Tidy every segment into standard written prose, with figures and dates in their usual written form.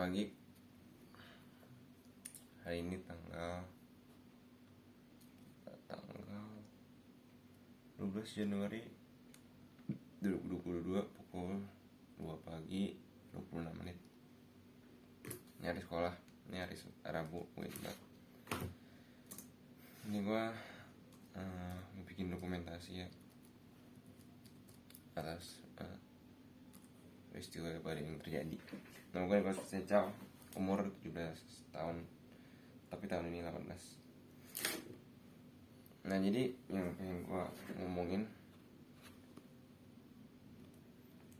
pagi. Hari ini tanggal 12 Januari 2022 pukul 2 pagi 26 menit. Ini hari sekolah, ini hari Rabu, ini gue mau bikin dokumentasi ya atas peristiwa baru yang terjadi. Nama gue Nicholas Secao, umur 17 tahun, tapi tahun ini 18. Nah, jadi yang pengen gue ngomongin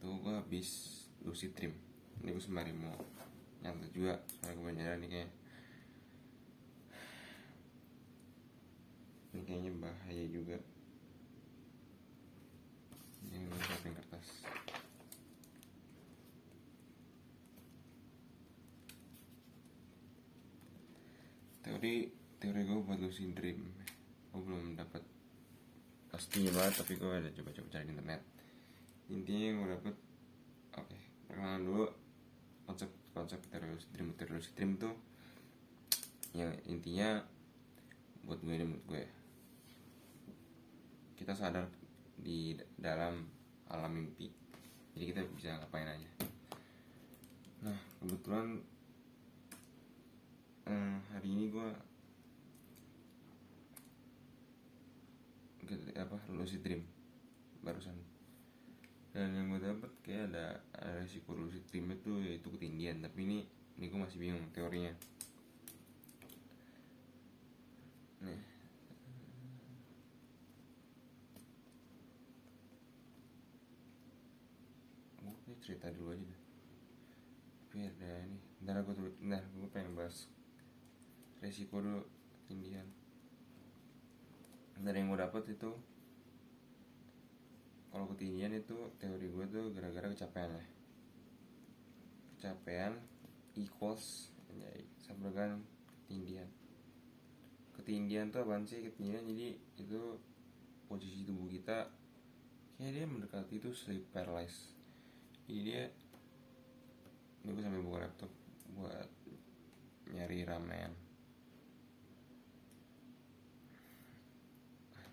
tuh, gue habis lucid dream. Ini gue sembari mau nyantai juga, soalnya kebanyakan ini kayaknya bahaya juga. Ini gue siapin kertas. Teori gue buat lucid dream, gue belum dapat pastinya banget, tapi gue udah coba cari di internet. Intinya yang gue dapet, perkenalan dulu konsep teori lucid dream tuh, yang intinya buat menurut gue kita sadar di dalam alam mimpi, jadi kita bisa ngapain aja. Nah, kebetulan hari ini gue lucid dream barusan, dan yang gue dapet kayak ada resiko lucid dream itu yaitu ketindihan, tapi ini gue masih bingung teorinya. Nih, gue cerita dulu aja deh. Tapi ada ini, gue pengen bahas resiko dulu ketindihan. Dari yang gue dapet itu, kalau ketindihan itu teori gue tuh gara-gara kecapean ya. Kecapean equals sama dengan ketindihan. Ketindihan tuh apaan sih? Ketindihan jadi itu posisi tubuh kita kayak dia mendekati itu sleep paralysis. Jadi ini gue sambil buka laptop buat nyari ramen.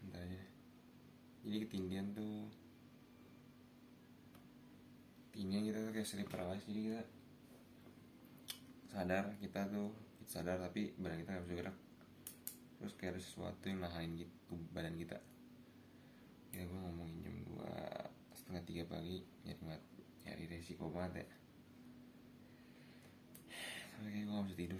Entah aja. Jadi ketindihan kita tuh kayak sleep paralysis. Jadi kita sadar tapi badan kita gak bisa gerak. Terus kayak ada sesuatu yang nahan gitu badan kita. Ya gue ngomongin jam 2:30 pagi, nyari resiko banget ya. Tapi kayak gue gak bisa tidur.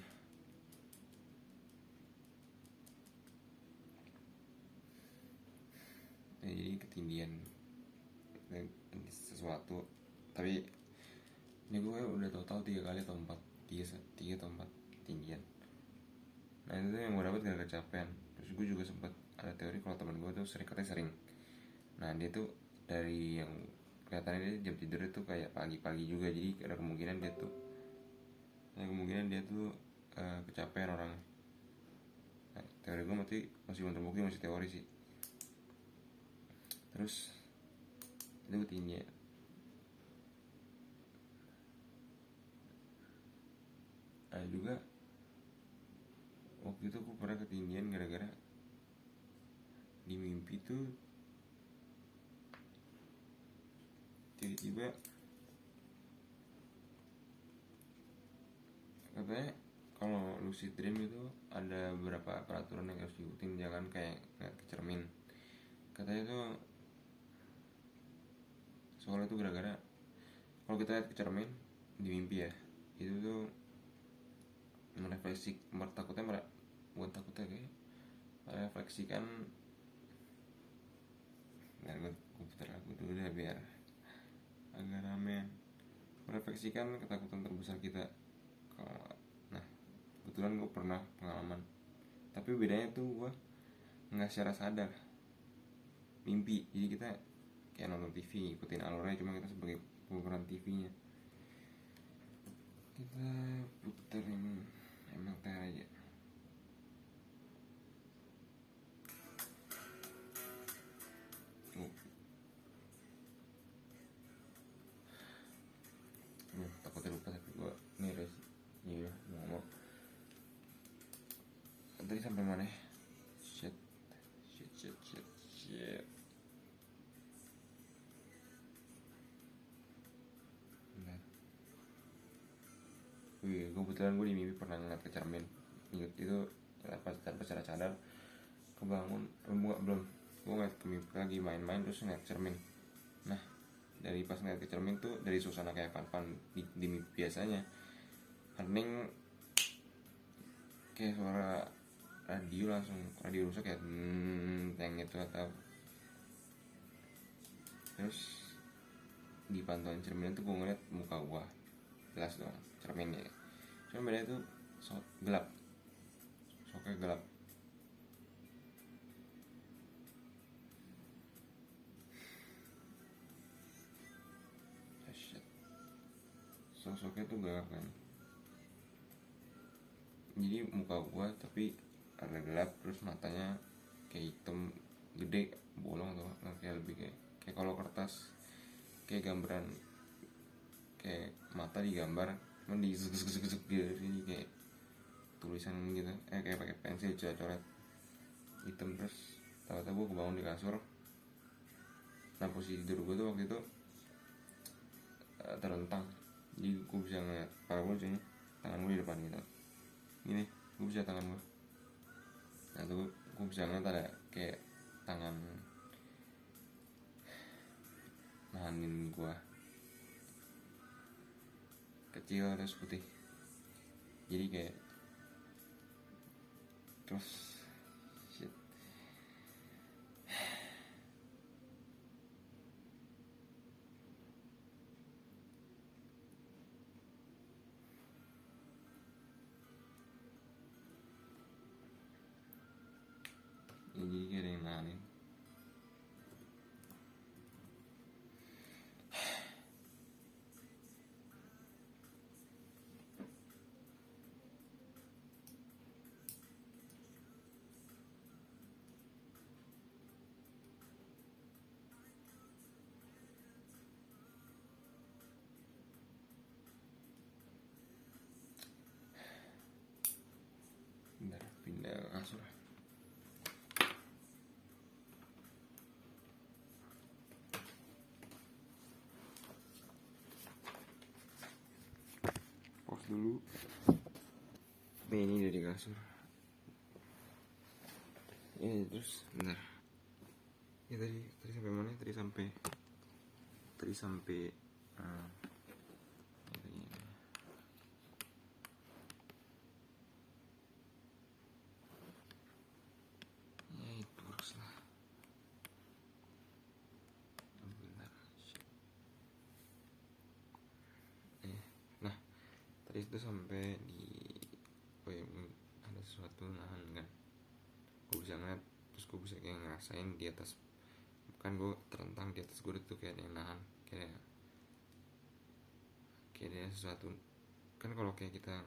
Ya, jadi ketindihan sesuatu, tapi ini gue udah tahu 3 kali atau 4 ketindihan. Nah, itu tuh yang gue dapet gara-gara kecapean. Terus gue juga sempat ada teori kalau teman gue tuh sering. Nah, dia tuh dari yang kelihatannya dia jam tidur itu kayak pagi-pagi juga, jadi ada kemungkinan dia tuh kecapean orangnya. Nah, teori gue masih belum terbukti, masih teori sih. Terus itu ketindihan. Nah, juga waktu itu gue pernah ketindihan gara-gara di mimpi tuh tiba-tiba katanya kalau lucid dream itu ada beberapa peraturan yang harus diikutin, jangan kayak ngeliat ke cermin. Katanya tuh soalnya tuh gara-gara kalau kita lihat ke cermin di mimpi ya, itu tuh merefleksikan. Nah, gue putar lagu dulu deh biar agak ramean. Merefleksikan ketakutan terbesar kita. Nah, kebetulan gue pernah pengalaman, tapi bedanya tuh gue nggak secara sadar mimpi. Jadi kita kayak nonton TV, ikutin alurnya, cuma kita sebagai pemeran TV-nya. Kita puterin MLTR aja. Takutnya lupa, tapi gue ini tadi sampai mana ya? Shit. Bentar. Wih, kebetulan gue di mimpi pernah ngeliat ke cermin. Ingat itu pas secara sadar kebangun belum. Gue ngeliat ke mimpi lagi main-main terus ngeliat cermin. Nah, dari pas ngeliat ke cermin tuh dari suasana kayak pan di mimpi biasanya hening, kayak suara radio rusak kayak yang itu atau terus di pantauan cermin itu gue ngeliat muka gue jelas dong cerminnya, cuma bedanya tuh gelap, soknya gelap. Sosoknya tuh gelap kan, jadi muka gue tapi agak gelap, terus matanya kayak hitam gede bolong tuh, kayak lebih kayak kalau kertas, kayak gambaran, kayak mata digambar cuman di gitu, jadi kayak tulisan gitu, kayak pakai pensil coret-coret hitam. Terus tahu-tahu gue kebangun di kasur. Nah posisi tidur gue tuh waktu itu terlentang, jadi gue bisa ngeliat kepala gue sini, tangan gue di depan gitu, gini gue bisa tangan gue. Nah tuh gue bisa ngeliat ada kayak tangan nahanin gue, kecil terus putih, jadi kayak terus shit. Ya, jadi kayak ada yang nahanin. Bentar, pindah ke kasur. Pause dulu. Ini dari kasur. Ya terus bentar. Ya tadi sampai mana? Tadi sampai ya itu harus lah. Bentar. Nah tadi itu sampai di ada sesuatu nahan kan, gue bisa ngeliat, terus gue bisa kayak ngerasain di atas, kan gue terentang di atas gue tuh kayak ada yang nahan, kayak ada sesuatu kan. Kalau kayak kita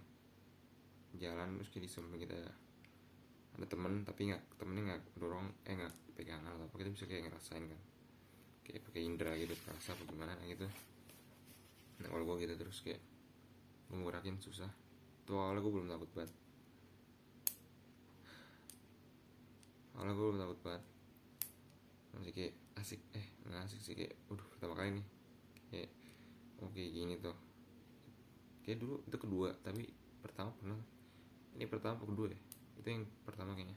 jalan terus kayak di samping kita ada temen tapi temennya nggak dorong, nggak pegangan atau apa, kita bisa kayak ngerasain kan, kayak pakai indera gitu, perasa apa gimana gitu. Nah kalau gue gitu terus kayak gue ngerakin susah tuh. Awalnya gue belum takut banget, masih kayak asik, nggak asik sih, kayak pertama kali nih kayak oke gini tuh. Kayak dulu itu kedua, tapi pertama pernah, ini pertama apa kedua ya, itu yang pertama kayaknya.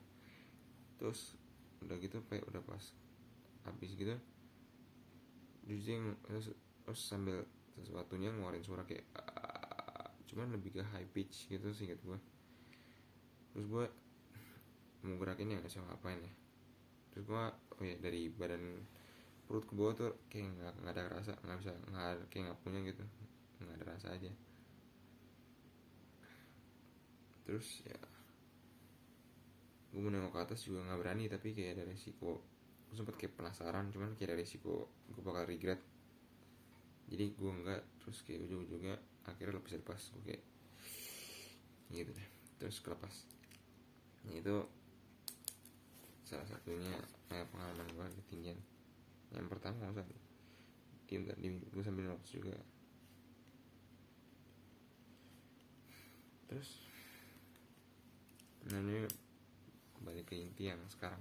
Terus udah gitu kayak udah pas habis gitu terus sambil sesuatunya ngeluarin suara kayak cuman lebih ke high pitch gitu sih ingat gue. Terus gue mau gerakin ya nggak bisa ngapain ya, terus gue dari badan perut ke bawah tuh kayak nggak ada rasa, kayak nggak punya gitu, nggak ada rasa aja. Terus ya gue mau nengok ke atas juga nggak berani, tapi kayak ada resiko. Gue sempet kayak penasaran, cuman kayak ada resiko gue bakal regret, jadi gue enggak. Terus kayak ujung-ujungnya akhirnya lepas gue kayak gitu deh, terus kelepas. Nah itu salah satunya pengalaman gue ketinggian. Yang pertama nggak usah di gue sambil notes juga. Terus nah ini ke inti yang sekarang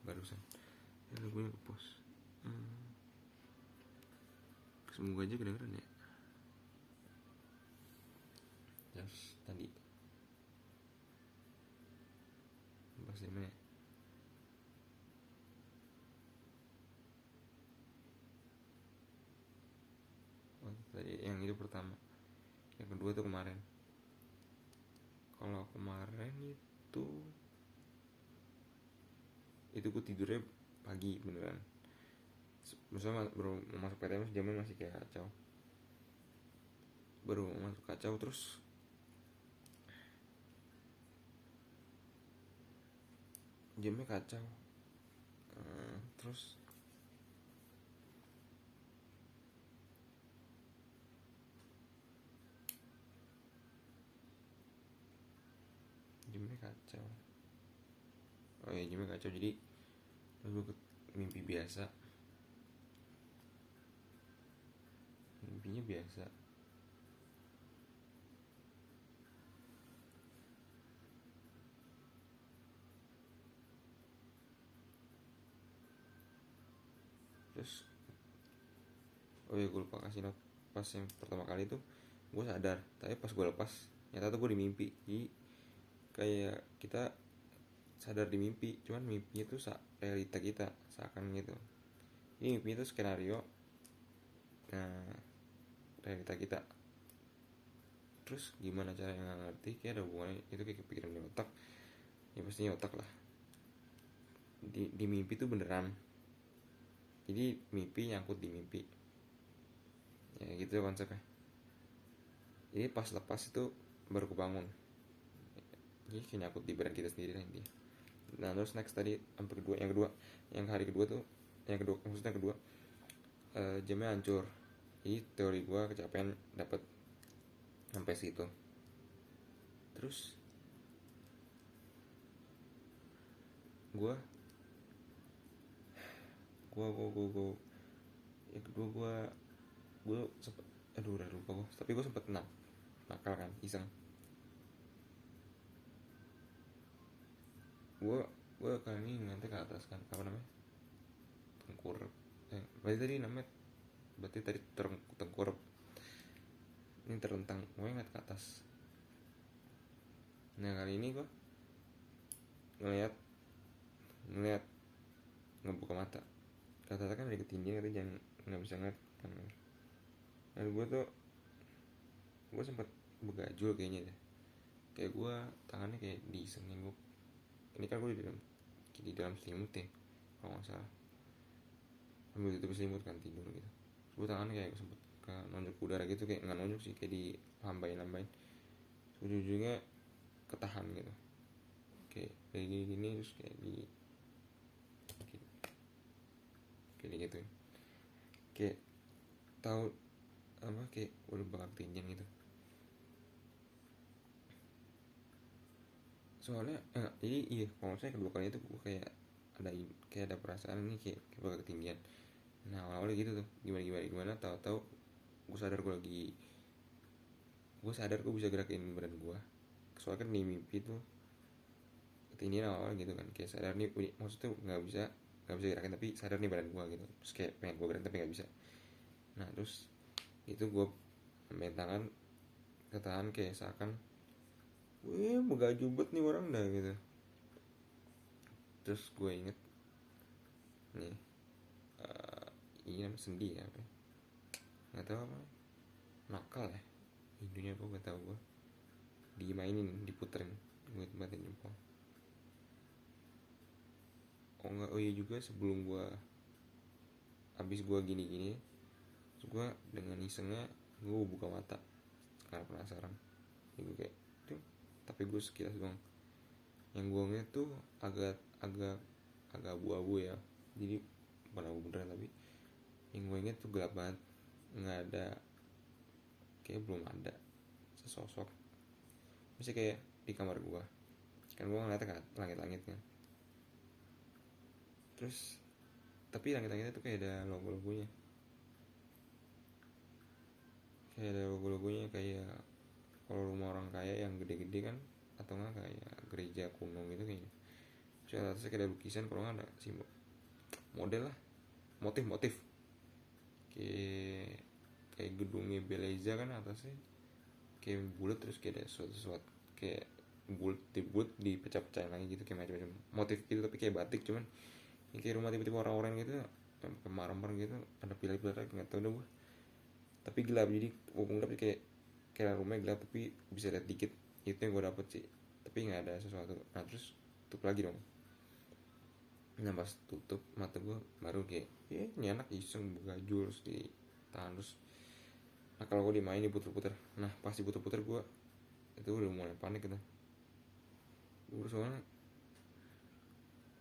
barusan. Ya lagunya ke pause. Semoga aja kedengeran ya. Terus tadi bahas di mana ya? Tadi yang itu pertama. Yang kedua tuh kemarin. Kalau kemarin itu gue tidurnya pagi beneran. Misalnya baru masuk PTM jamnya masih kayak kacau. Baru masuk kacau terus jamnya kacau. Terus jamnya kacau. Oh iya, jamnya kacau, jadi gue mimpi biasa. Mimpinya biasa. Terus oh iya, gue lupa kasih note. Pas yang pertama kali tuh gue sadar, tapi pas gue lepas nyata tuh gue di mimpi. Jadi kayak kita sadar di mimpi, cuman mimpinya tuh realita kita seakan gitu. Ini mimpinya tuh skenario, nah realita kita. Terus gimana cara yang gak ngerti, kayak ada hubungannya, itu kayak kepikiran di otak. Ya pastinya otak lah. Di mimpi tuh beneran, jadi mimpi nyangkut di mimpi, ya gitu konsepnya. Jadi pas lepas itu baru kebangun, jadi kayak nyangkut di badan kita sendiri lah intinya. Nah terus next tadi sampai kedua, yang hari kedua tuh, maksudnya kedua, jamnya hancur. Jadi teori gue kecapean dapat sampai situ. Terus gue yang kedua gue sempet, aduh udah lupa gue, tapi gue sempet nakal kan, iseng. Gue kali ini nanti ke atas kan, apa namanya, tengkurap. Berarti tadi tengkurap, ini terentang, gue ngeliat ke atas. Nah kali ini gue ngeliat ngebuka mata. Kata kan dari ketinggian, kata jangan, nggak bisa ngeliat kan. Dan gue sempat begajul kayaknya deh, kayak gue tangannya kayak disengin. Gue ini kan gue di dalam selimut ya kalau nggak salah, ambil tutup selimut kan tidur gitu. Gue tangannya kayak sempet ke nonjok udara gitu, kayak nggak nonjok sih, kayak di lambain ujung-ujungnya ketahan gitu, kayak gini terus kayak gitu, kayak tahu apa, kayak udah bakal ketinggian gitu. Soalnya jadi iya, kalau saya kedua kali itu gue kayak ada perasaan ini kayak bakal ketinggian. Nah awalnya gitu tuh, gimana tahu-tahu gue sadar gue bisa gerakin badan gue. Soalnya kan di mimpi tuh ketinggian awal gitu kan, kayak sadar nih, maksudnya nggak bisa gerakin tapi sadar nih badan gue gitu. Terus kayak pengen gue gerakin tapi nggak bisa. Nah terus itu gue main tangan ketahan, kayak seakan begajubet nih orang dah gitu. Terus gue inget nih, ini namanya sendi ya, nggak tahu apa, nakal ya Indonya, gue nggak tahu, gue dimainin, diputerin, gue tempatin jempol. Oh iya juga, sebelum gue abis gue gini terus gue dengan isengnya gue buka mata karena penasaran. Jadi gue kayak tuh, tapi gue sekilas doang. Yang gue ngeliat tuh agak abu-abu ya, jadi bukan abu beneran, tapi yang gue inget tuh gelap banget, nggak ada, kayak belum ada sesosok. Masih kayak di kamar gue kan, gue ngeliatnya kan langit-langit kan. Terus tapi langit-langitnya tuh kayak ada logo-logonya, kayak kalau rumah orang kaya yang gede-gede kan, atau nggak kayak gereja kuno gitu kayaknya. Terus atasnya kayak ada lukisan, kalau nggak ada simbol model lah, motif kayak gedungnya Beleza kan atasnya kayak bulat, terus kayak ada sesuatu kayak bulat dipecah-pecahin lagi gitu, kayak macam-macam motif gitu, tapi kayak batik, cuman yang kayak rumah tipe-tipe orang-orang gitu, yang marmer gitu, ada pilar-pilar nggak tahu deh gue, tapi gelap, jadi walaupun gelap kayak rumahnya gelap tapi bisa lihat dikit. Itu yang gue dapet sih, tapi nggak ada sesuatu. Nah terus tutup lagi dong. Nah pas tutup mata gue baru kayak ini anak iseng buka jurus di tangan terus. Nah kalau gue dimain diputer-puter, nah pas diputer-puter gue itu udah mulai panik gitu. Gue soalnya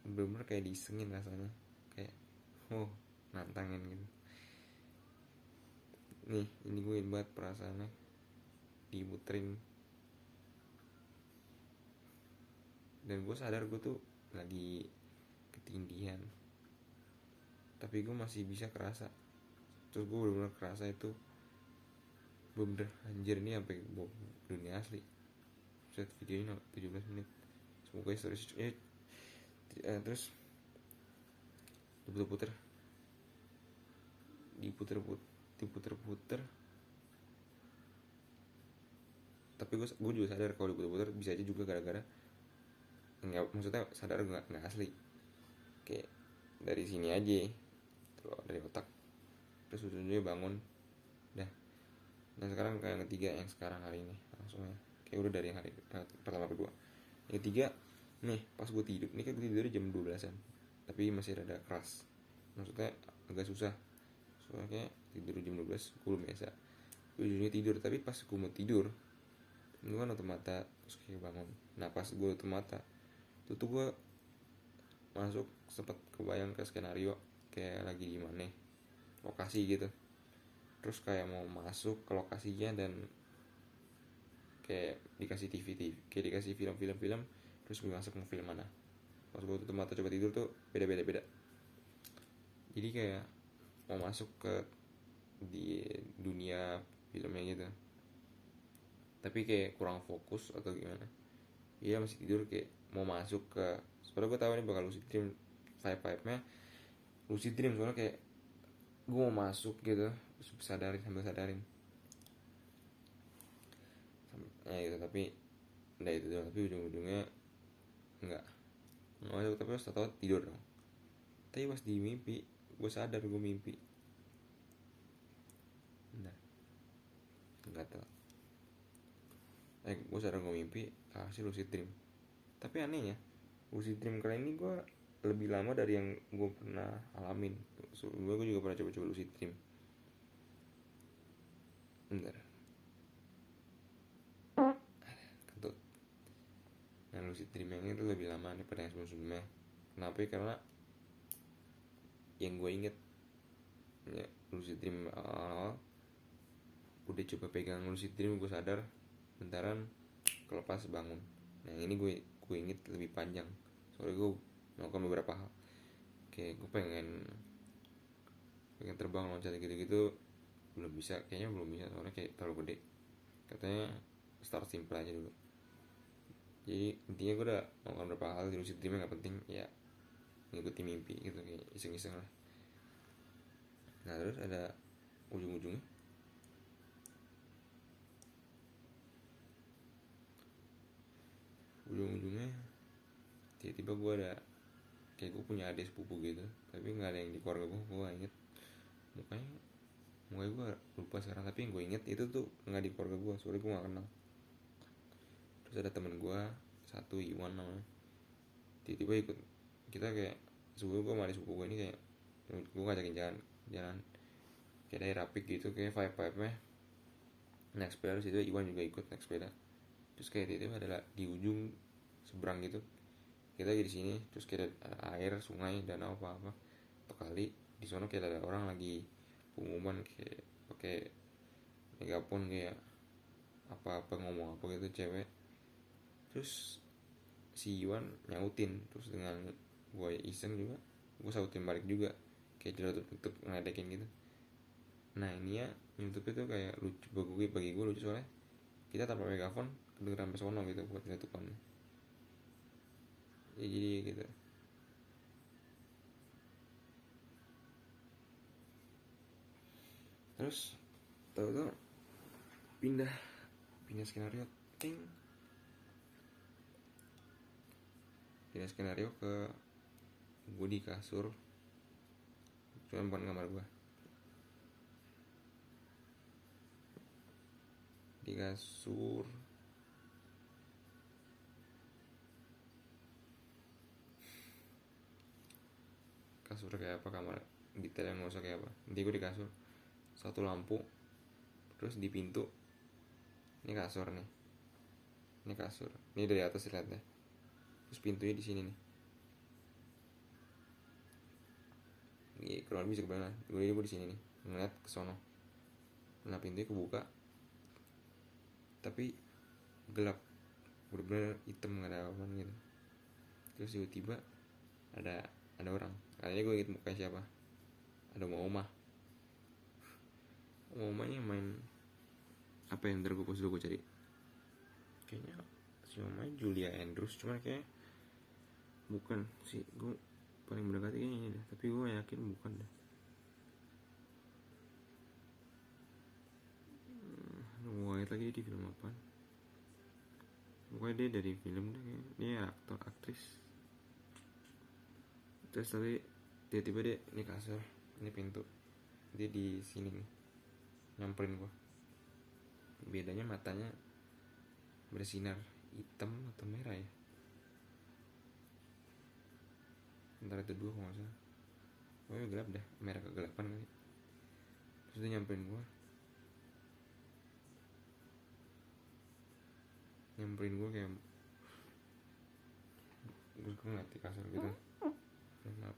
bener-bener kayak disengin rasanya, kayak nantangin gitu. Nih ini gue banget perasaannya diputerin, dan gue sadar gue tuh lagi ketindihan, tapi gue masih bisa kerasa. Terus gue bener-bener kerasa itu bener anjir, ini sampai dunia asli. Set video ini 17 menit, semoga stories terus diputer-puter, tapi gue juga sadar kalau diputer-puter bisa aja juga gara-gara nggak, maksudnya sadar nggak asli, kayak dari sini aja tuh, dari otak, terus ujungnya bangun dah. Dan sekarang kayak yang ketiga, yang sekarang hari ini langsungnya kayak udah dari yang hari pertama kedua. Yang ketiga nih pas gue tidur, ini kan gue tidur jam 12-an tapi masih rada keras, maksudnya agak susah soalnya tidur jam 12 gue belum biasa. Ujungnya tidur, tapi pas gue mau tidur gue kan nutup mata terus kayak bangun. Nah pas gue nutup mata itu tuh gue masuk, sempet kebayang ke skenario kayak lagi di mana lokasi gitu, terus kayak mau masuk ke lokasinya dan kayak dikasih TV, kayak dikasih film, terus gue masuk mau film mana. Pas gue tutup mata coba tidur tuh beda, jadi kayak mau masuk ke di dunia filmnya gitu, tapi kayak kurang fokus atau gimana. Iya masih tidur, kayak mau masuk ke, soalnya gue tahu ini bakal lucid dream, vibe-nya lucid dream, soalnya kayak gue mau masuk gitu terus sambil sadarin nah gitu. Tapi udah itu doang, tapi ujung-ujungnya enggak masuk, tapi pas tau tidur dong. Tapi pas di mimpi gue sadar gue mimpi, nah enggak tau, gue sadar gue mimpi hasil lucid dream. Tapi anehnya lucid dream kali ini gue lebih lama dari yang gue pernah alamin. Sebelumnya gue juga pernah coba-coba lucid dream. Bentar, kentut. Nah lucid dream yang itu lebih lama nih pada yang sebelum-sebelumnya. Kenapa? Karena yang gue inget ya, lucid dream awal udah coba pegang lucid dream, gue sadar bentaran kelepas bangun. Nah ini gue inget lebih panjang, soalnya gue melakukan beberapa hal, kayak gue pengen terbang loncat gitu belum bisa, soalnya kayak terlalu gede. Katanya start simple aja dulu. Jadi intinya gue udah melakukan beberapa hal di lucid dream yang gak penting, ya ngikuti mimpi gitu, kayak iseng-iseng lah. Nah terus ada ujung-ujungnya tiba-tiba gue ada kayak gue punya adik sepupu gitu, tapi nggak ada yang di keluarga gue gak inget mukanya gue lupa sekarang, tapi yang gue inget itu tuh nggak di keluarga gue, soalnya gue nggak kenal. Terus ada temen gue satu, Iwan namanya, tiba-tiba ikut kita, kayak sepupu gue sama adik sepupu gue ini kayak gue ngajakin jalan kayak dari Rapik gitu, kayak vibe-nya naik sepeda. Terus itu Iwan juga ikut naik sepeda, terus kayak tiba-tiba ada di ujung seberang gitu, kita lagi di sini, terus kayak ada air, sungai, danau apa atau kali di sana, kayak ada orang lagi pengumuman kayak pakai megapon, kayak apa ngomong apa gitu cewek. Terus si Iwan nyautin, terus dengan gue iseng juga gue sautin balik juga, kayak tutup ngeledekin gitu. Nah ini ya YouTube itu kayak lucu bagi gue lucu, soalnya kita tanpa megafon kedengeran sampai sono gitu buat tutupan. ya jadi gitu. Terus tahu pindah skenario, pindah skenario ke gue di kasur, cuma bukan kamar gue, di kasur. Kasur kayak apa, kamar detail yang nggak usah kayak apa, nanti gue di kasur, satu lampu, terus di pintu ini kasur nih, ini kasur, ini dari atas lihat deh, terus pintunya di sini nih. Ini kurang lebih sebelah, gue di sini nih, ngeliat ke sono. Nah pintunya kebuka, tapi gelap, bener-bener hitam, nggak ada apa-apa gitu. Terus tiba-tiba ada orang. Kayaknya gue inget mukanya siapa. Ada omanya main apa yang ntar gue post dulu, gue cari. Kayaknya si omanya Julia Andrews, cuman kayak bukan sih, gue paling mendekati kayaknya ini deh, tapi gue yakin bukan deh. Gue lihat lagi di film apa, pokoknya dia dari film deh, dia aktor aktris. Terus tapi tiba-tiba dia ini kasur, ini pintu, dia di sini nih nyamperin gue. Bedanya matanya bersinar hitam atau merah ya, antara itu dua kalau nggak salah. Pokoknya gelap dah, merah kegelapan kali. Terus dia nyamperin gue kayak gue ngeliat di kasur gitu. Maaf.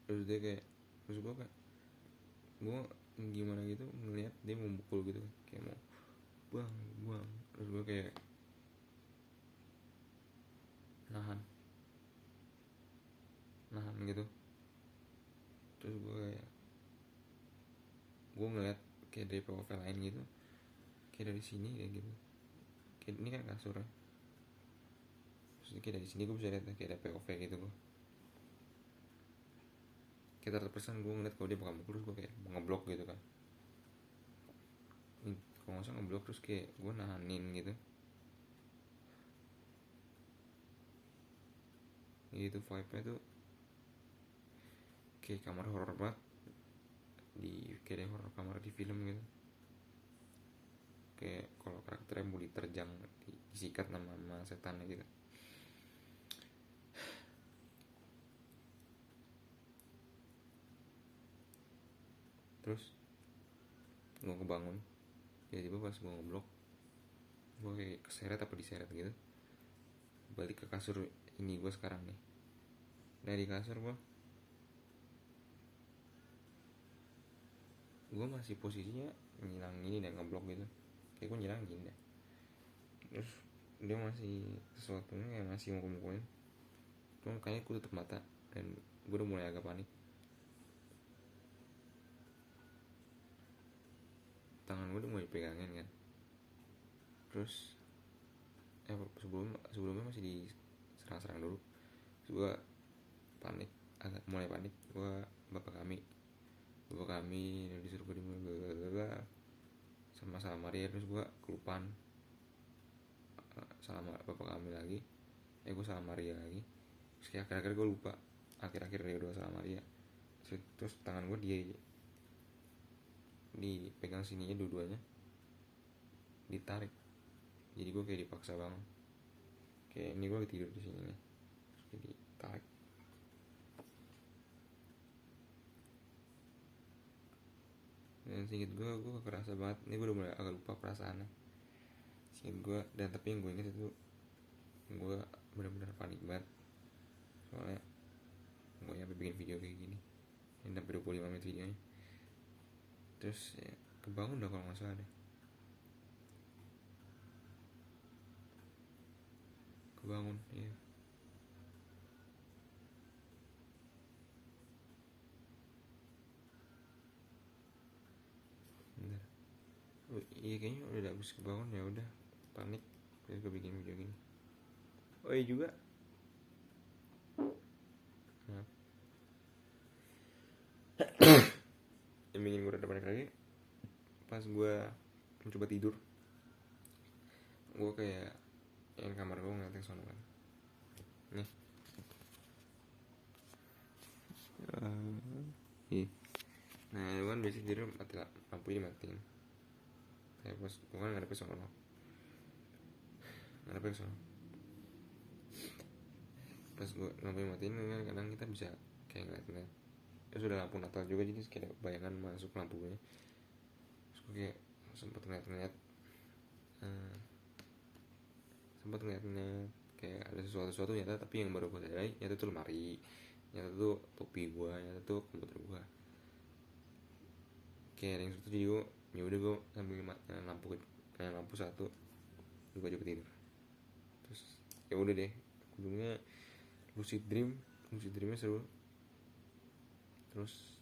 Terus dia kayak, terus gue gimana gitu ngeliat dia mau mukul gitu, kayak mau buang. Terus gue kayak nahan gitu. Terus gue ngeliat kayak dari POV lain gitu, kayak dari sini kayak gitu, kayak ini kan kasur ya. Terus kayak dari sini gue bisa lihat kayak ada POV gitu. Gue kayak terpesan gue ngeliat kalau dia bakal mukul, terus gue kayak mau ngeblok gitu kan. Kalau nggak usah ngeblok, terus kayak gue nahanin gitu. Gitu vibe-nya tuh kayak kamar horor banget, kayak horor kamar di film gitu. Kayak kalau karakternya mau diterjang, disikat sama setannya gitu. Terus gue kebangun, tiba-tiba pas gue ngeblok, gue kayak keseret apa diseret gitu, balik ke kasur ini gue sekarang nih. Nah di kasur gue masih posisinya nyilangin dan ngeblok gitu, kayak gue nyilangin deh. Terus dia masih sesuatunya kayak masih mau mukulin, cuma kayaknya gue tutup mata dan gue udah mulai agak panik. Tangan gue udah mulai dipegangin kan. Terus sebelumnya masih diserang-serang dulu. Terus gue panik, agak mulai panik. Bapak kami disuruh gue sama Maria. Terus gue kelupaan salam bapak kami lagi, gue salam Maria lagi. Terus kayak akhir-akhir gue lupa, akhir-akhir dia udah salam Maria. Terus tangan gue dipegang sininya dua-duanya, ditarik. Jadi gue kayak dipaksa banget, kayak ini gue tidur di sini nih, terus kayak ditarik. Dan singkat gue kerasa banget, ini gue udah mulai agak lupa perasaannya. Singkat gue, dan tapi yang gue inget itu gue benar-benar panik banget, soalnya gue nyampe bikin video kayak gini, ini sampai 25 menit videonya. Terus ya, kebangun dah kalau nggak salah deh, kebangun ya. Bentar, Iya kayaknya udah habis kebangun, ya udah panik terus gue bikin video gini. Oh iya juga, nah, yang bikin gue rada panik lagi pas gue mencoba tidur, gue kayak yang kamar gue ngeliatin sono kan nih. Nah itu kan biasanya tidur mati lampu ini matiin. Kayak pas gue kan ngadepin sono, pas gue lampu matiin kan kadang kita bisa kayak ngeliatin, ya sudah lampu Natal juga jadi kayak bayangan masuk lampunya. Terus gue kayak sempet ngeliat kayak ada sesuatu nyata, tapi yang baru gue sadari nyata tuh lemari, nyata tuh topi gue, nyata tuh komputer gue. Kayak ada yang sesuatu, jadi gue ya udah gue sambil lampu satu gue coba tidur. Terus ya udah deh, ujungnya lucid dreamnya seru. Terus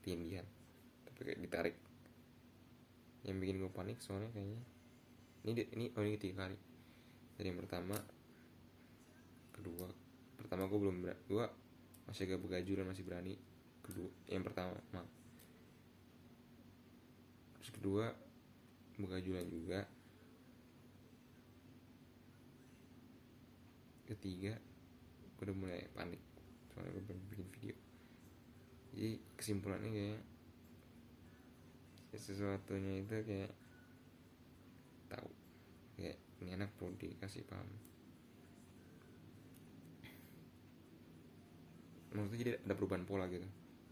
tindihan tapi kayak ditarik. Yang bikin gue panik soalnya kayaknya ini ketiga kali. Dari yang pertama gue belum berani, gue masih agak begaju dan masih berani. Yang pertama terus kedua begajulan juga, ketiga gue udah mulai panik soalnya gue belum bikin video. Jadi kesimpulannya kayak sesuatunya itu kayak tahu kayak ini anak perlu dikasih paham. Maksudnya jadi ada perubahan pola gitu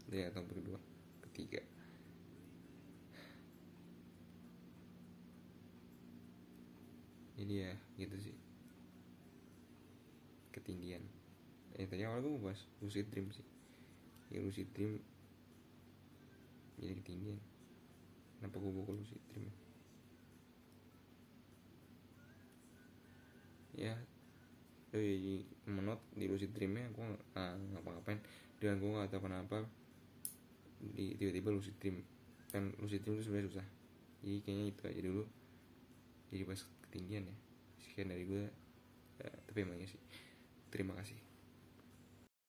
dari tahun kedua ketiga. Jadi ya gitu sih ketindian. Tadi awal gue bahas lucid dream sih, ya lucid dream jadi ketindian. Kenapa gue bawa lucid dream ya? Jadi menurut di lucid dreamnya gue ngapa-ngapain dan gue nggak tahu kenapa tiba-tiba lucid dream. Kan lucid dream itu sebenarnya susah, jadi kayaknya itu aja dulu jadi pas ketinggian ya. Sekian dari gue, tapi emangnya sih terima kasih.